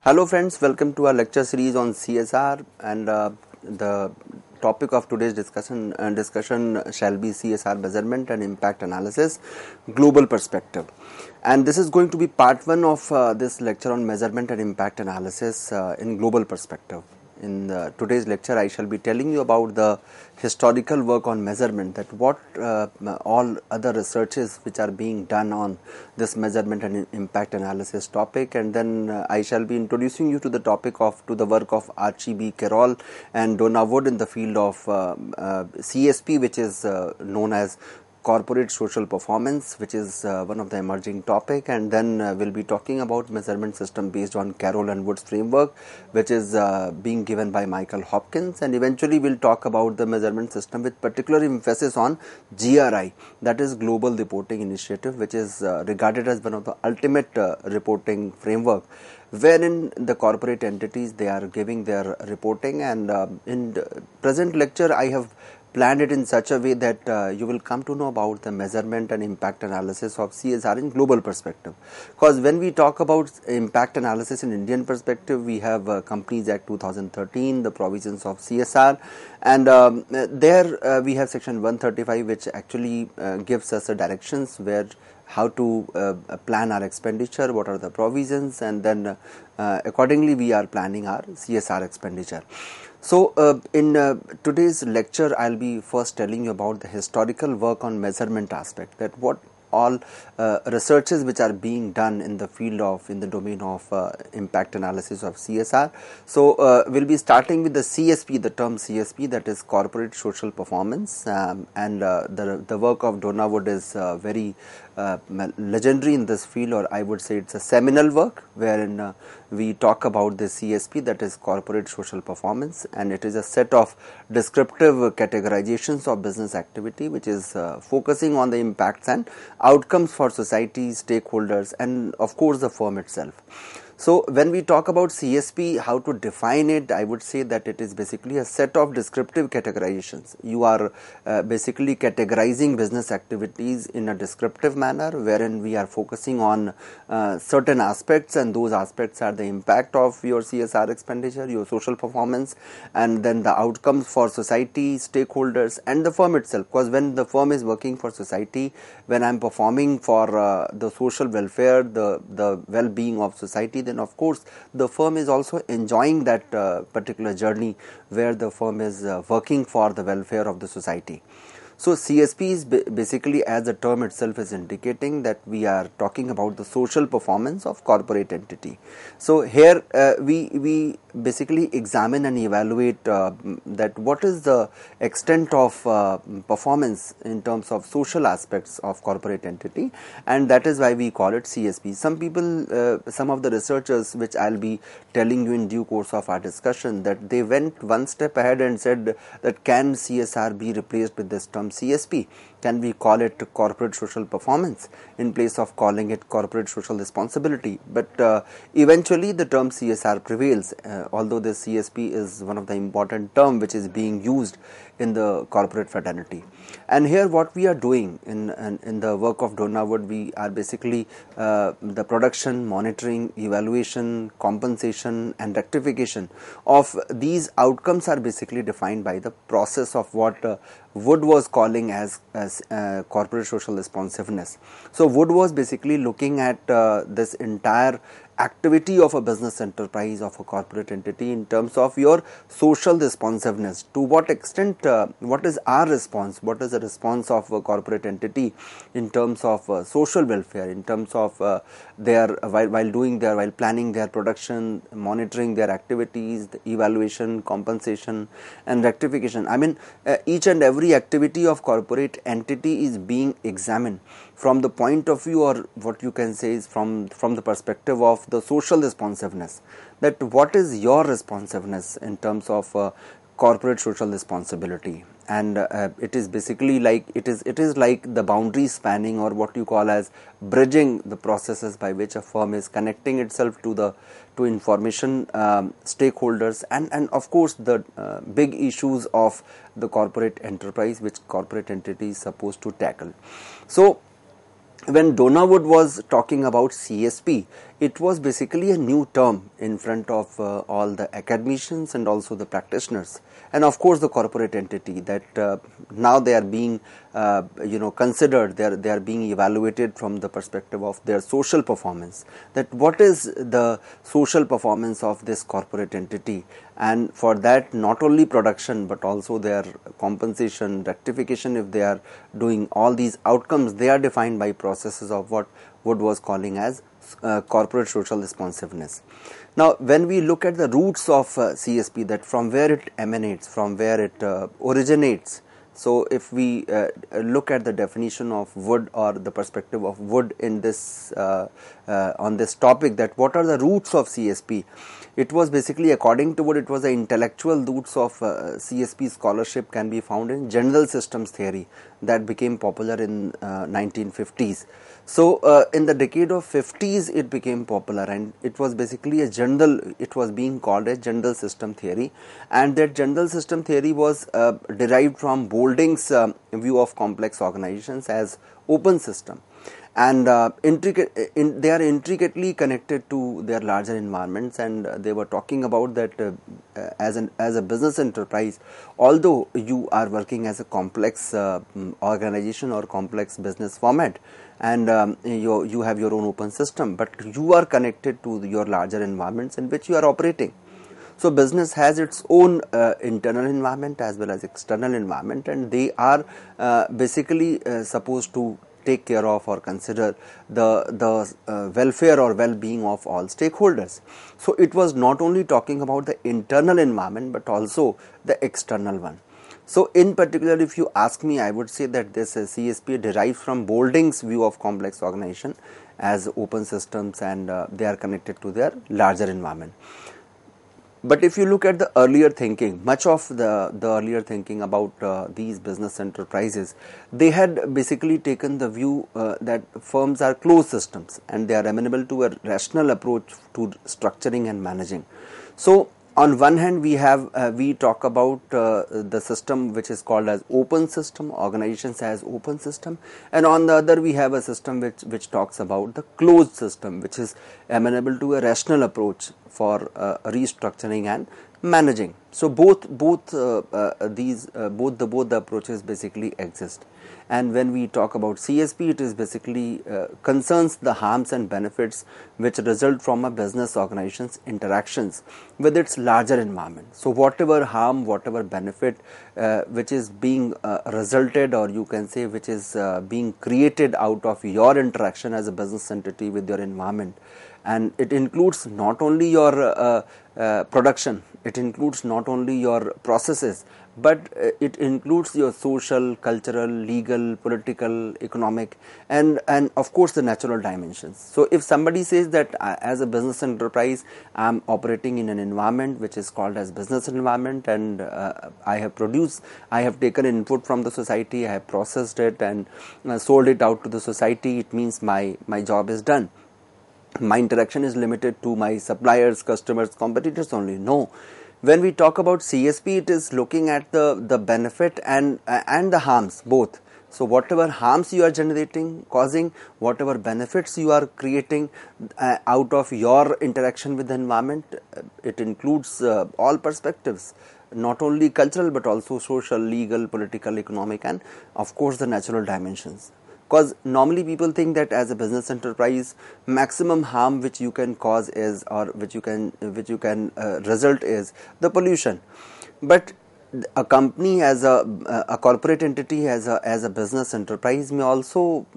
Hello friends, welcome to our lecture series on CSR, and the topic of today's discussion shall be CSR measurement and impact analysis, global perspective. And this is going to be part 1 of this lecture on measurement and impact analysis in global perspective. In today's lecture, I shall be telling you about the historical work on measurement, that what all other researches which are being done on this measurement and impact analysis topic, and then I shall be introducing you to the work of Archie B. Carroll and Donna Wood in the field of CSP, which is known as corporate social performance, which is one of the emerging topic, and then we'll be talking about measurement system based on Carroll and Wood's framework, which is being given by Michael Hopkins, and eventually we'll talk about the measurement system with particular emphasis on GRI, that is Global Reporting Initiative, which is regarded as one of the ultimate reporting framework, wherein the corporate entities, they are giving their reporting. And in the present lecture I have planned it in such a way that you will come to know about the measurement and impact analysis of CSR in global perspective. Because when we talk about impact analysis in Indian perspective, we have Companies Act 2013, the provisions of CSR, and there we have section 135, which actually gives us the directions where how to plan our expenditure, what are the provisions, and then accordingly we are planning our CSR expenditure. So in today's lecture, I'll be first telling you about the historical work on measurement aspect, that what all researches which are being done in the field of, in the domain of impact analysis of CSR. So we'll be starting with the CSP, the term CSP, that is corporate social performance, and the work of Donna Wood is very legendary in this field, or I would say it's a seminal work, wherein we talk about the CSP, that is corporate social performance, and it is a set of descriptive categorizations of business activity which is focusing on the impacts and outcomes for society, stakeholders, and of course the firm itself. So when we talk about CSP, how to define it, I would say that it is basically a set of descriptive categorizations. You are basically categorizing business activities in a descriptive manner, wherein we are focusing on certain aspects, and those aspects are the impact of your CSR expenditure, your social performance, and then the outcomes for society, stakeholders, and the firm itself. Because when the firm is working for society, when I am performing for the social welfare, the well-being of society, then of course the firm is also enjoying that particular journey where the firm is working for the welfare of the society. So CSP is basically, as the term itself is indicating, that we are talking about the social performance of corporate entity. So here we basically examine and evaluate that what is the extent of performance in terms of social aspects of corporate entity, and that is why we call it CSP. Some people, some of the researchers, which I'll be telling you in due course of our discussion, that they went one step ahead and said that can CSR be replaced with this term CSP? Can we call it corporate social performance in place of calling it corporate social responsibility? But eventually the term CSR prevails, although the CSP is one of the important term which is being used in the corporate fraternity. And here what we are doing in the work of Donna Wood, we are basically the production, monitoring, evaluation, compensation, and rectification of these outcomes are basically defined by the process of what Wood was calling as corporate social responsiveness. So Wood was basically looking at this entire activity of a business enterprise, of a corporate entity, in terms of your social responsiveness. To what extent, what is our response, what is the response of a corporate entity in terms of social welfare, in terms of their while planning their production, monitoring their activities, the evaluation, compensation, and rectification. I mean, each and every activity of corporate entity is being examined from the point of view, or what you can say is from the perspective of the social responsiveness, that what is your responsiveness in terms of corporate social responsibility. And it is basically like it is like the boundary spanning, or what you call as bridging the processes by which a firm is connecting itself to information, stakeholders, and of course the big issues of the corporate enterprise which corporate entity is supposed to tackle. So when Donna Wood was talking about CSP, it was basically a new term in front of all the academicians and also the practitioners, and of course the corporate entity, that now they are being considered, they are being evaluated from the perspective of their social performance, that what is the social performance of this corporate entity, and for that not only production but also their compensation, rectification, if they are doing all these outcomes, they are defined by processes of what Wood was calling as corporate social responsiveness. Now, when we look at the roots of CSP, that from where it emanates, from where it originates, so if we look at the definition of Wood or the perspective of Wood in this on this topic, that what are the roots of CSP, it was basically, according to Wood, it was the intellectual roots of CSP scholarship can be found in general systems theory that became popular in 1950s. So in the decade of 50s it became popular, and it was basically a general, it was being called a general system theory, and that general system theory was derived from Boulding's view of complex organizations as open system, and they are intricately connected to their larger environments, and they were talking about that as a business enterprise, although you are working as a complex organization or complex business format, and you have your own open system, but you are connected to your larger environments in which you are operating. So business has its own internal environment as well as external environment, and they are basically supposed to take care of or consider the welfare or well-being of all stakeholders. So it was not only talking about the internal environment but also the external one. So in particular, if you ask me, I would say that this CSP derives from Boulding's view of complex organization as open systems, and they are connected to their larger environment. But if you look at the earlier thinking, much of the earlier thinking about these business enterprises, they had basically taken the view that firms are closed systems and they are amenable to a rational approach to structuring and managing. So on one hand, we talk about the system which is called as open system, organizations as open system, and on the other we have a system which talks about the closed system, which is amenable to a rational approach for restructuring and managing. So both the approaches basically exist. And when we talk about CSP, it is basically concerns the harms and benefits which result from a business organization's interactions with its larger environment. So whatever harm, whatever benefit which is being resulted, or you can say which is being created out of your interaction as a business entity with your environment, and it includes not only your production, it includes not only your processes, but it includes your social, cultural, legal, political, economic, and of course the natural dimensions. So if somebody says that as a business enterprise I am operating in an environment which is called as business environment, and I have taken input from the society, I have processed it and sold it out to the society, it means my job is done. My interaction is limited to my suppliers, customers, competitors only. No. When we talk about CSP, it is looking at the benefit and the harms both. So whatever harms you are generating, causing, whatever benefits you are creating out of your interaction with the environment, it includes all perspectives, not only cultural but also social, legal, political, economic, and of course the natural dimensions. Because normally people think that as a business enterprise, maximum harm which you can cause is, or which you can result is the pollution. But a company as a corporate entity as a business enterprise may also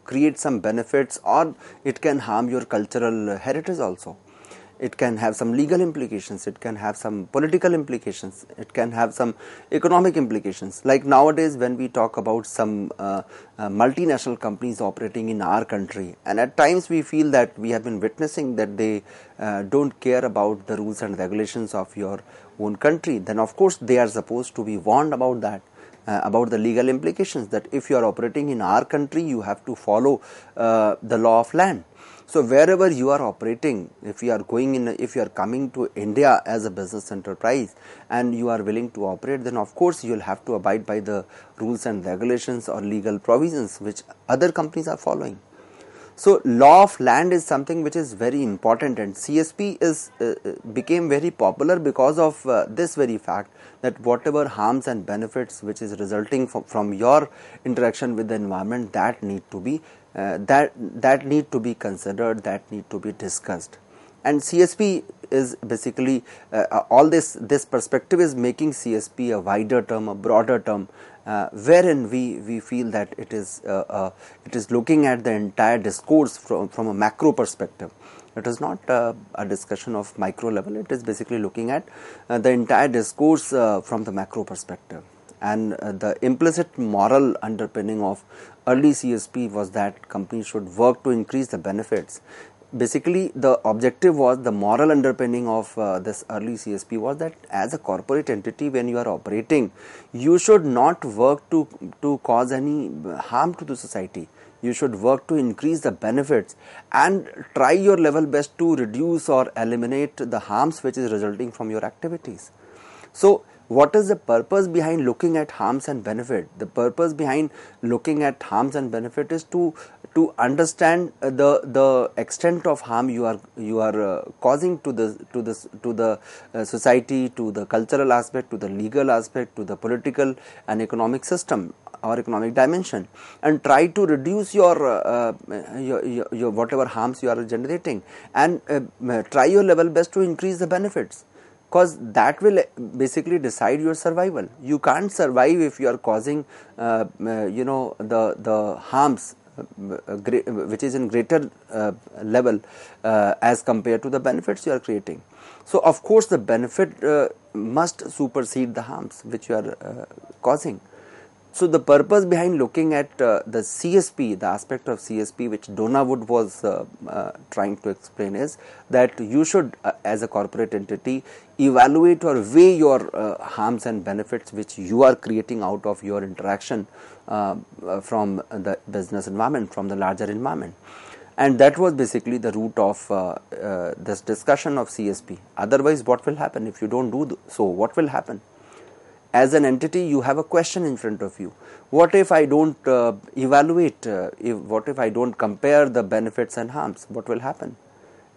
create some benefits, or it can harm your cultural heritage also. It can have some legal implications, it can have some political implications, it can have some economic implications. Like nowadays when we talk about some multinational companies operating in our country, and at times we feel that we have been witnessing that they don't care about the rules and regulations of your own country, then of course they are supposed to be warned about that. About the legal implications, that if you are operating in our country, you have to follow the law of land. So wherever you are operating, if you are coming to India as a business enterprise and you are willing to operate, then of course you will have to abide by the rules and regulations or legal provisions which other companies are following. So law of land is something which is very important, and CSP is became very popular because of this very fact, that whatever harms and benefits which is resulting from your interaction with the environment, that need to be need to be considered, that need to be discussed. And CSP is basically all this perspective is making CSP a wider term, a broader term, wherein we feel that it is looking at the entire discourse from a macro perspective. It is not a discussion of micro level. It is basically looking at the entire discourse from the macro perspective. And the implicit moral underpinning of early CSP was that companies should work to increase the benefits. Basically, the objective was, the moral underpinning of this early CSP was that as a corporate entity, when you are operating, you should not work to cause any harm to the society. You should work to increase the benefits and try your level best to reduce or eliminate the harms which is resulting from your activities. So, what is the purpose behind looking at harms and benefit? The purpose behind looking at harms and benefit is to understand the extent of harm you are causing to the society, to the cultural aspect, to the legal aspect, to the political and economic system or economic dimension, and try to reduce your whatever harms you are generating, and try your level best to increase the benefits, because that will basically decide your survival. You can't survive if you are causing the harms which is in greater level as compared to the benefits you are creating. So of course the benefit must supersede the harms which you are causing. So the purpose behind looking at the CSP, the aspect of CSP which Donna Wood was trying to explain, is that you should as a corporate entity evaluate or weigh your harms and benefits which you are creating out of your interaction from the business environment, from the larger environment. And that was basically the root of this discussion of CSP. Otherwise, what will happen if you don't do so? What will happen? As an entity, you have a question in front of you. What if I don't evaluate? What if I don't compare the benefits and harms? What will happen?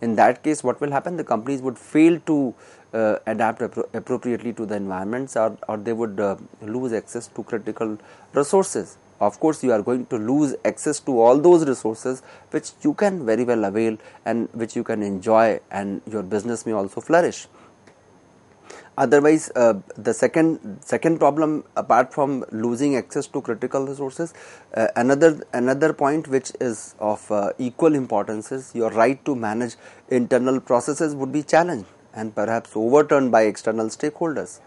In that case, what will happen? The companies would fail to adapt appropriately to the environments, or they would lose access to critical resources. Of course, you are going to lose access to all those resources which you can very well avail and which you can enjoy, and your business may also flourish. Otherwise, the second problem, apart from losing access to critical resources, another point which is of equal importance is your right to manage internal processes would be challenged and perhaps overturned by external stakeholders.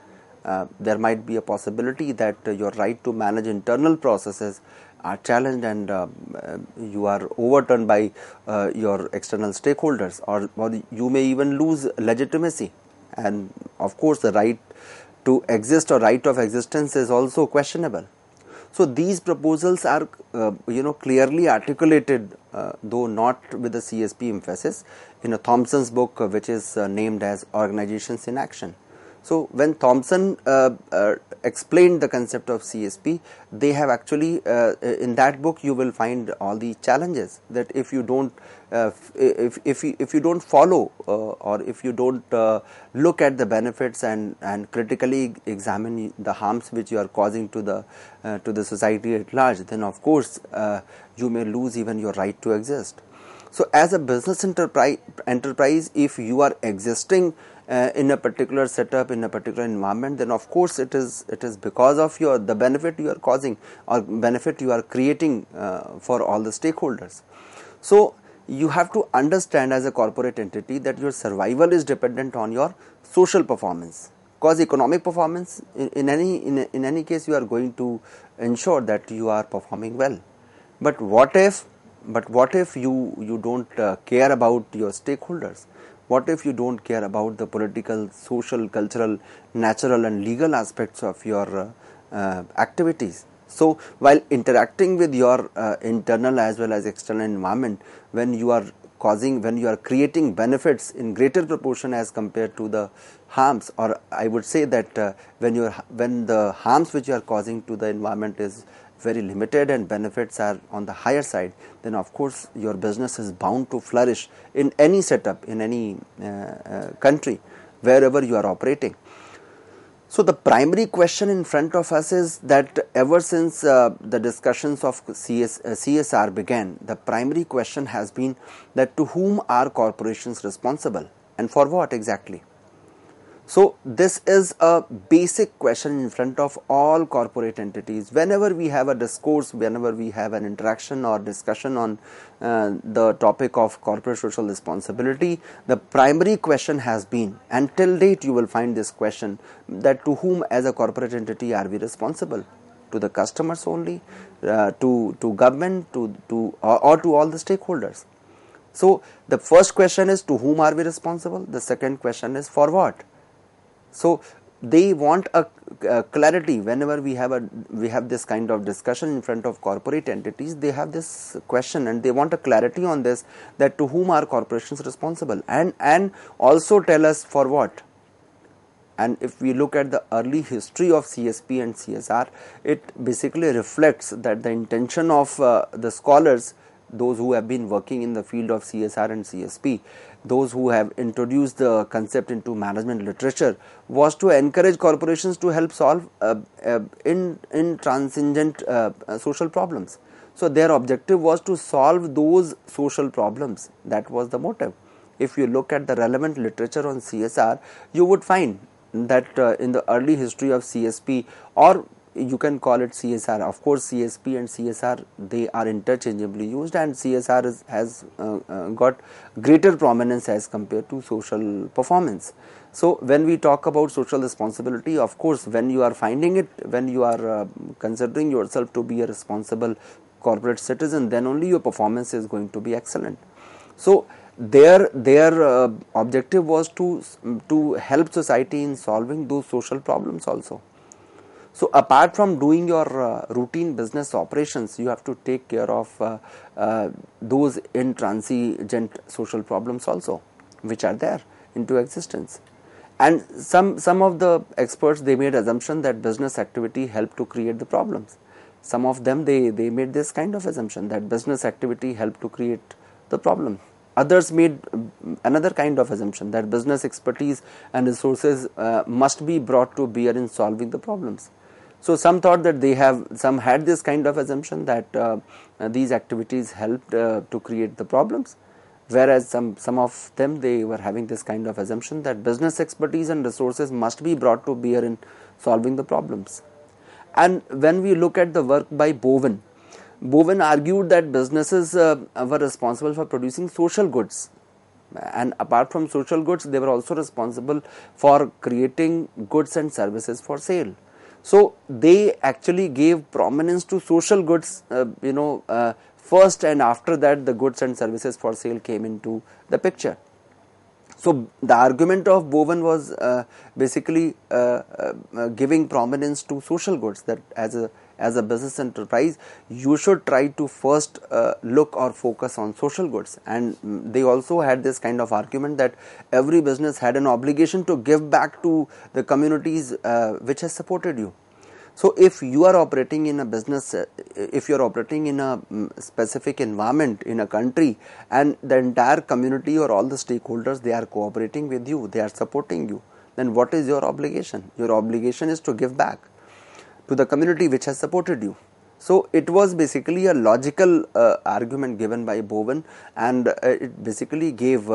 There might be a possibility that your right to manage internal processes are challenged and you are overturned by your external stakeholders, or you may even lose legitimacy. And of course, the right to exist or right of existence is also questionable. So these proposals are clearly articulated, though not with the CSP emphasis, in a Thompson's book which is named as Organizations in Action. So when Thompson explained the concept of CSP, they have actually in that book you will find all the challenges that if you don't if you don't follow or if you don't look at the benefits and critically examine the harms which you are causing to the society at large, then of course you may lose even your right to exist. So as a business enterprise, if you are existing in a particular setup, in a particular environment, then of course it is because of the benefit you are causing or benefit you are creating for all the stakeholders. So you have to understand as a corporate entity that your survival is dependent on your social performance, because economic performance in any case you are going to ensure that you are performing well. But what if you don't care about your stakeholders? What if you don't care about the political, social, cultural, natural and legal aspects of your activities? So while interacting with your internal as well as external environment, when you are when you are creating benefits in greater proportion as compared to the harms, or I would say that when the harms which you are causing to the environment is very limited and benefits are on the higher side, then of course your business is bound to flourish in any setup, in any country, wherever you are operating. So the primary question in front of us is that ever since the discussions of CSR began, the primary question has been that to whom are corporations responsible and for what exactly? So this is a basic question in front of all corporate entities. Whenever we have a discourse, whenever we have an interaction or discussion on the topic of corporate social responsibility, the primary question has been, and till date you will find this question, that to whom as a corporate entity are we responsible? To the customers only, to government, or to all the stakeholders? So the first question is to whom are we responsible? The second question is for what? So they want a clarity. Whenever we have this kind of discussion in front of corporate entities, they have this question and they want a clarity on this, that to whom are corporations responsible, and also tell us for what. And if we look at the early history of CSP and CSR, it basically reflects that the intention of the scholars, those who have been working in the field of CSR and CSP, those who have introduced the concept into management literature, was to encourage corporations to help solve intransigent social problems. So their objective was to solve those social problems. That was the motive. If you look at the relevant literature on CSR, you would find that in the early history of CSP, or you can call it CSR. Of course, CSP and CSR, they are interchangeably used, and CSR has got greater prominence as compared to social performance. So when we talk about social responsibility, of course, when you are finding it, when you are considering yourself to be a responsible corporate citizen, then only your performance is going to be excellent. So their objective was to help society in solving those social problems also. So apart from doing your routine business operations, you have to take care of those intransigent social problems also, which are there into existence. And some of the experts, they made assumption that business activity helped to create the problems. Some of them, they made this kind of assumption that business activity helped to create the problem. Others made another kind of assumption that business expertise and resources must be brought to bear in solving the problems. So some thought that some had this kind of assumption that these activities helped to create the problems, whereas some of them, they were having this kind of assumption that business expertise and resources must be brought to bear in solving the problems. And when we look at the work by Bowen argued that businesses were responsible for producing social goods, and apart from social goods, they were also responsible for creating goods and services for sale. So they actually gave prominence to social goods, first, and after that the goods and services for sale came into the picture. So the argument of Bowen was basically giving prominence to social goods, that as a business enterprise, you should try to first look or focus on social goods. And they also had this kind of argument that every business had an obligation to give back to the communities which has supported you. So if you are operating in a business, if you are operating in a specific environment in a country, and the entire community or all the stakeholders, they are cooperating with you, they are supporting you, then what is your obligation? Your obligation is to give back to the community which has supported you. So it was basically a logical argument given by Bowen, and it basically gave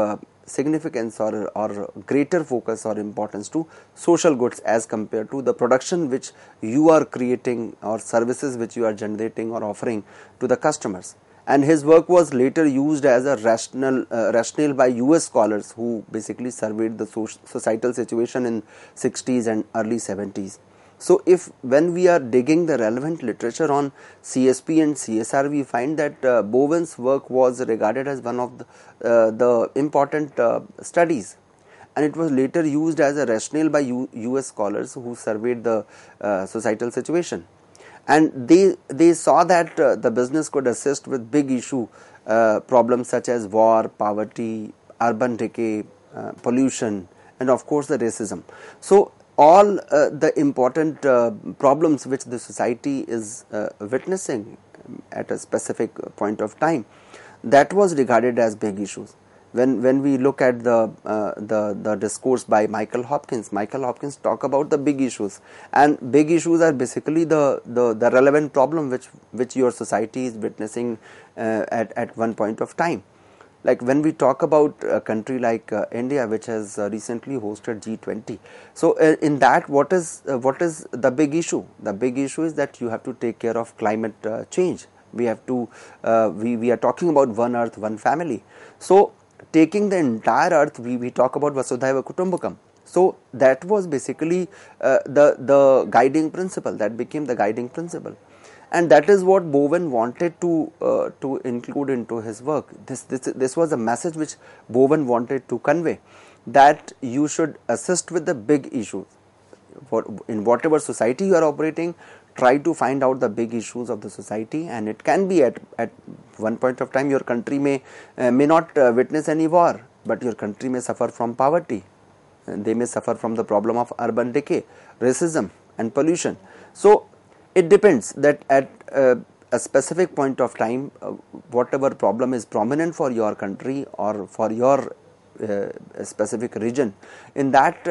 significance or greater focus or importance to social goods as compared to the production which you are creating or services which you are generating or offering to the customers. And his work was later used as a rationale by US scholars who basically surveyed the societal situation in 60s and early 70s. So if when we are digging the relevant literature on CSP and CSR, we find that Bowen's work was regarded as one of the important studies, and it was later used as a rationale by US scholars who surveyed the societal situation. And they saw that the business could assist with big issue problems such as war, poverty, urban decay, pollution, and of course the racism. So all the important problems which the society is witnessing at a specific point of time, that was regarded as big issues. When we look at the discourse by Michael Hopkins talk about the big issues, and big issues are basically the relevant problem which your society is witnessing at one point of time. Like when we talk about a country like India, which has recently hosted G20, so in that, what is the big issue? The big issue is that you have to take care of climate change. We have to we are talking about one earth, one family. So taking the entire earth, we talk about Vasudhaiva Kutumbakam. So that was basically the guiding principle, that became the guiding principle. And that is what Bowen wanted to include into his work. This was a message which Bowen wanted to convey, that you should assist with the big issues. In whatever society you are operating, try to find out the big issues of the society, and it can be at one point of time your country may not witness any war, but your country may suffer from poverty, and they may suffer from the problem of urban decay, racism, and pollution. So it depends that at a specific point of time, whatever problem is prominent for your country or for your specific region, in that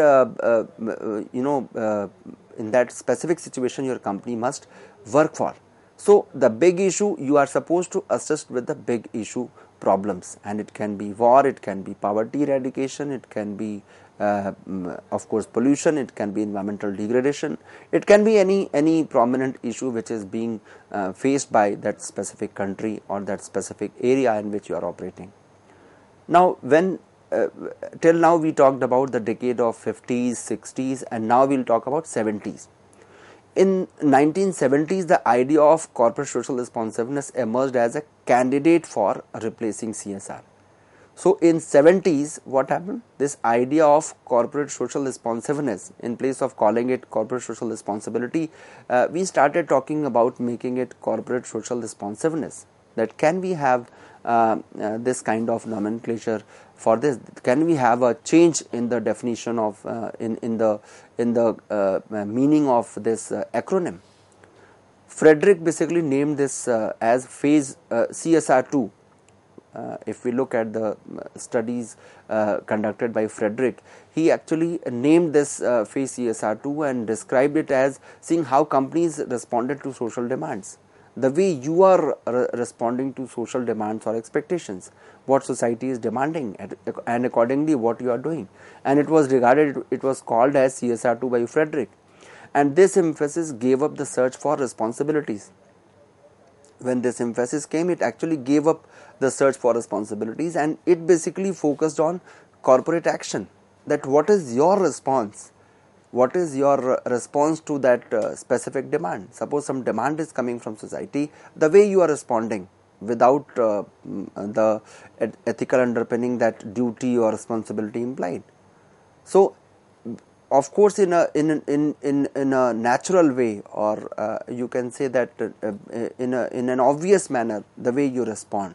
in that specific situation your company must work for. So the big issue, you are supposed to assist with the big issue problems, and it can be war, it can be poverty eradication, it can be of course pollution, it can be environmental degradation, it can be any prominent issue which is being faced by that specific country or that specific area in which you are operating. Now when till now we talked about the decade of 50s, 60s, and now we will talk about 70s. In 1970s, the idea of corporate social responsiveness emerged as a candidate for replacing CSR. So in 70s, what happened? This idea of corporate social responsiveness, in place of calling it corporate social responsibility, we started talking about making it corporate social responsiveness. That can we have this kind of nomenclature for this? Can we have a change in the definition of in the meaning of this acronym? Frederick basically named this as phase CSR2. If we look at the studies conducted by Frederick, he actually named this phase CSR2 and described it as seeing how companies responded to social demands. The way you are responding to social demands or expectations, what society is demanding, and accordingly what you are doing. And it was regarded, it was called as CSR2 by Frederick. And this emphasis gave up the search for responsibilities. When this emphasis came, it actually gave up the search for responsibilities, and it basically focused on corporate action. That what is your response? What is your response to that specific demand? Suppose some demand is coming from society, the way you are responding without the ethical underpinning that duty or responsibility implied. So, of course, in a natural way, or you can say that in an obvious manner, the way you respond,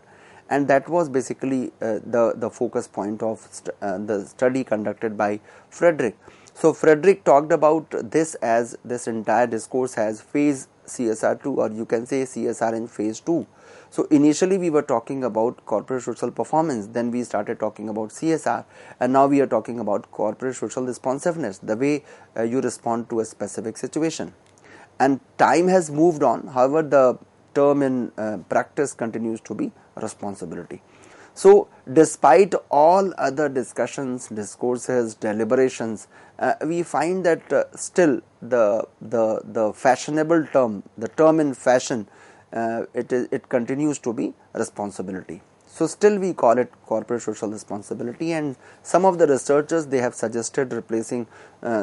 and that was basically the focus point of the study conducted by Frederick. So Frederick talked about this as this entire discourse as phase CSR2, or you can say CSR in phase 2. So initially we were talking about corporate social performance, then we started talking about CSR, and now we are talking about corporate social responsiveness, the way you respond to a specific situation. And time has moved on, however the term in practice continues to be responsibility. So despite all other discussions, discourses, deliberations, we find that still the fashionable term, the term in fashion, it continues to be responsibility. So still we call it corporate social responsibility, and some of the researchers, they have suggested replacing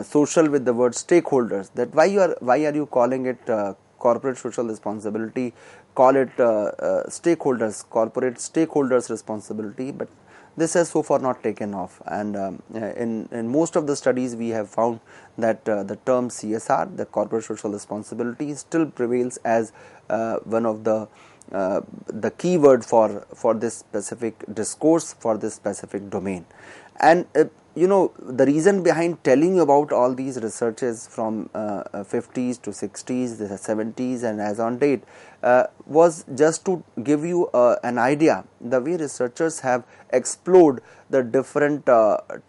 social with the word stakeholders. That why are you calling it corporate social responsibility? Call it stakeholders, corporate stakeholders responsibility. But this has so far not taken off, and in most of the studies we have found that the term CSR, the corporate social responsibility, still prevails as one of the the keyword for this specific discourse, for this specific domain. And the reason behind telling you about all these researches from 50s to 60s, the 70s and as on date was just to give you an idea the way researchers have explored the different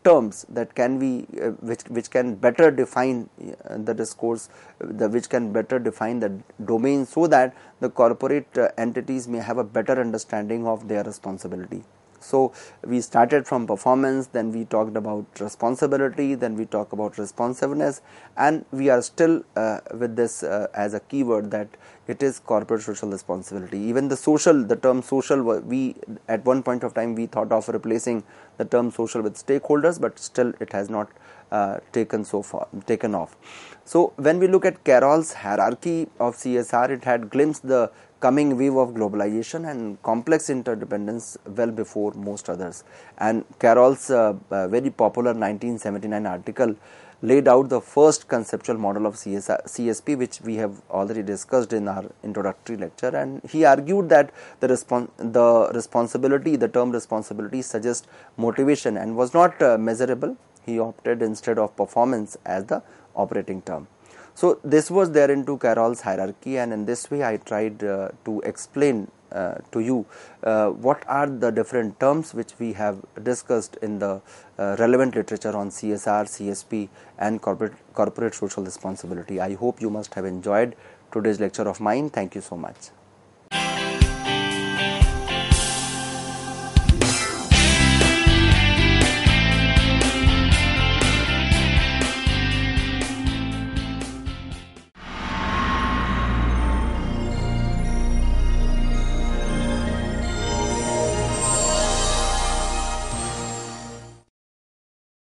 terms that can be which can better define the discourse, which can better define the domain, so that the corporate entities may have a better understanding of their responsibility. So we started from performance, then we talked about responsibility, then we talk about responsiveness, and we are still with this as a keyword, that it is corporate social responsibility. Even the term social, we at one point of time we thought of replacing the term social with stakeholders, but still it has not taken off. So when we look at Carroll's hierarchy of CSR, it had glimpsed the coming wave of globalization and complex interdependence well before most others. And Carroll's very popular 1979 article laid out the first conceptual model of CSP, which we have already discussed in our introductory lecture. And he argued that the term responsibility suggests motivation and was not measurable. He opted instead of performance as the operating term. So this was there into Carroll's hierarchy, and in this way I tried to explain to you what are the different terms which we have discussed in the relevant literature on CSR, CSP and corporate social responsibility. I hope you must have enjoyed today's lecture of mine. Thank you so much.